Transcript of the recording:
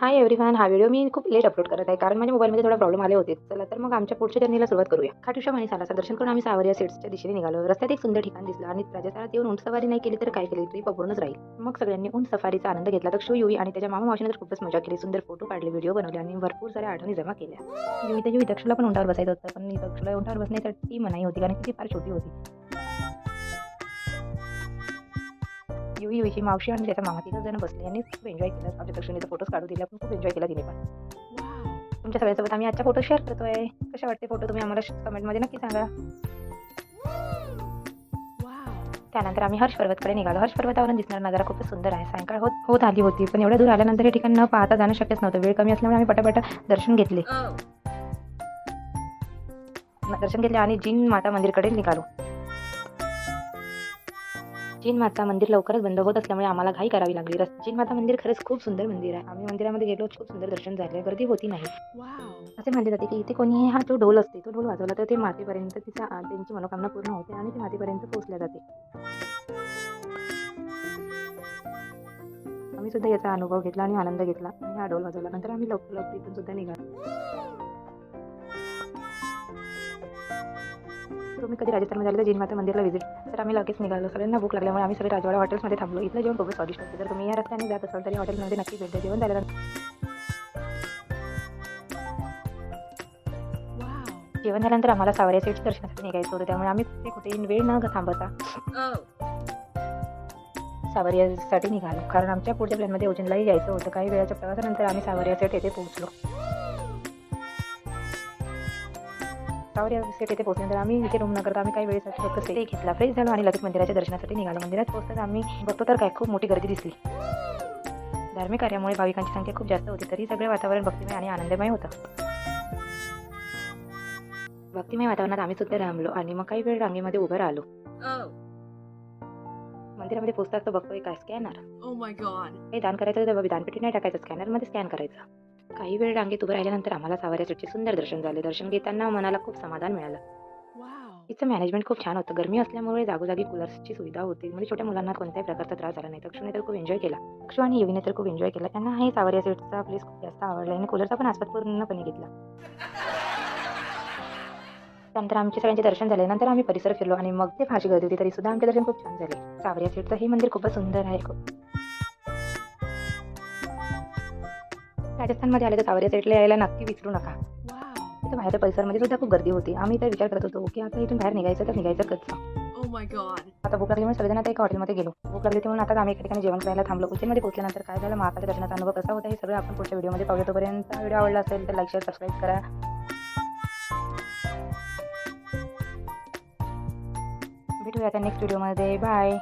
Hi everyone. हा video मी खूप late upload करत आहे कारण माझ्या मोबाईलमध्ये थोडा प्रॉब्लेम आले होते. चला तर मग आमच्या पुढच्या जर्नीला सुरुवात करूया. खाटू श्याम आणि सालासर दर्शन करून आम्ही सावरिया सीट्सच्या दिशेने निघालो. रस्त्यात एक सुंदर ठिकाण दिसलं आणि राजस्थानात येऊन उंट सवारी नाही केली तर काय केली, ट्रिप अपूर्णच राहील. मग सगळ्यांनी उंट सफारीचा आनंद घेतला. तर युई आणि त्याच्या मामा मावशीने तर खूपच मजा केली. सुंदर फोटो काढले, व्हिडिओ बनवले आणि भरपूर साऱ्या आठवणी जमा केल्या. युई दक्षला पण उंटावर बसायचं होतं, पण दक्षला उंटावर बसण्यासाठी मनाई होती कारण ती फार छोटी होती. युईची मावशी आणि त्याचा मामा तिघ जण बसले आणि खूप एन्जॉय केलं. आमच्या दक्षिणेचा फोटोज काढू दिला, पण खूप एन्जॉय केला तिने पण. तुमच्या सगळ्यांसोबत आम्ही आजचा फोटो शेअर करतोय. कशा वाटते फोटो तुम्ही आम्हाला कमेंटमध्ये नक्की सांगा. त्यानंतर आम्ही हर्ष पर्वतकडे निघालो. हर्ष पर्वतावरून दिसणारा नजारा खूपच सुंदर आहे. सायंकाळ होत आली होती, पण एवढ्या दूर आल्यानंतर हे ठिकाण न पाहता जाणं शक्यच नव्हतं. वेळ कमी असल्यामुळे आम्ही पटापट दर्शन घेतले आणि जिन माता मंदिरकडे निघालो. जिन माता मंदिर लवकरच बंद होत असल्यामुळे आम्हाला घाई करावी लागली. जिन माता मंदिर खरंच खूप सुंदर मंदिर आहे. आम्ही मंदिरामध्ये गेलो, खूप सुंदर दर्शन झाले, गर्दी होती नाही. असे म्हणले जाते की इथे कोणी हा जो ढोल असते तो ढोल वाजवला तर ते मातेपर्यंत त्यांची मनोकामना पूर्ण होते आणि ती मातेपर्यंत पोहोचल्या जाते. आम्ही सुद्धा याचा अनुभव घेतला आणि आनंद घेतला आणि हा ढोल वाजवला. नंतर आम्ही लवकर इथून सुद्धा निघालो. तुम्ही कधी राजस्थानमध्ये आले तर जिन माता मंदिरला व्हिजिट तर आम्ही लगेच निघालो. सगळ्यांना भूक लागल्यामुळे आम्ही सगळे राजवाडा हॉटेल्समध्ये थांबलो. इथलं जेवण खूपच स्वादिष्ट होते. जर तुम्ही या रस्त्याने जात असाल तरी हॉटेलमध्ये नक्की भेट द्या. जेवण झाल्यानंतर आम्हाला सावरिया सीट्स दर्शनासाठी निघायचं होतं, त्यामुळे आम्ही कुठे वेळ न थांबता सावरियासाठी निघालो. कारण आमच्या पुढच्या प्लॅनमध्ये उज्जैनलाही जायचं होतं. काही वेळाच्या प्रवासानंतर आम्ही सावरिया सेट येथे पोहोचलो. सावरिया सेट येथे पोहोचल्यानंतर आम्ही इथे रूम न करता आम्ही काही वेळेसाठी फक्त स्टे घेतला, फ्रेश झालो आणि लगेच मंदिराच्या दर्शनासाठी निघालो. मंदिरात पोहोचताच आम्ही बघतो तर काय खूप मोठी गर्दी दिसली. धार्मिक कार्यामुळे भाविकांची संख्या खूप जास्त होती, तरी सगळे वातावरण भक्तिमय आणि आनंदमय होतं. भक्तिमय वातावरणात आम्ही सुद्धा थांबलो आणि मग काही वेळ रांगेमध्ये उभं राहिलो. मंदिरामध्ये पोहोचताच तो बघतोय काय स्कॅनर. हे दान करायचं तर दानपेटी नाही टाकायचं, स्कॅनरमध्ये स्कॅन करायचं. काही वेळ रांगेत उभं राहिल्यानंतर आम्हाला सावरिया सीटचे सुंदर दर्शन झाले. दर्शन घेताना मनाला खूप समाधान मिळालं. इथं मॅनेजमेंट खूप छान होतं. गरमी असल्यामुळे जागोजागी कूलर्सची सुविधा होती, म्हणजे छोट्या मुलांना कोणत्याही प्रकारचा त्रास झाला नाही. दक्षने तर खूप एन्जॉय केला. दक्ष आणि युवीने तर खूप एन्जॉय केला. त्यांना हे सावरिया सीटचा प्लेस खूप जास्त आवडला आणि कूलरचा पण आस्वाद पूर्णपणे घेतला. त्यानंतर आमचे सगळ्यांचे दर्शन झाले. नंतर आम्ही परिसर फिरलो आणि मग ते फारशी गर्दी होती तरी सुद्धा आमचे दर्शन खूप छान झाले. सावरिया सीटचं हे मंदिर खूपच सुंदर आहे. राजस्थानमध्ये आले तर सावरिया सीटला यायला नक्की विसरू नका. तिथं बाहेरच्या परिसरामध्ये सुद्धा खूप गर्दी होती. आम्ही तर विचार करत होतो की आता इथून बाहेर निघायचं तर निघायचं कसं. आता भूक लागल्यामुळे सगळेजण आता एका हॉटेलमध्ये गेलो. भूक लागली म्हणून आता आम्ही एका ठिकाणी जेवण करायला थांबलो. उज्जैनमध्ये पोहोचल्यानंतर काय झालं, महाकाल दर्शनाचा अनुभव कसा होता हे सगळं आपण पुढच्या व्हिडिओमध्ये पाहूया. तोपर्यंत व्हिडिओ आवडला असेल तर लाईक, शेअर, सबस्क्राईब करा. भेटूया आता नेक्स्ट व्हिडिओमध्ये. बाय.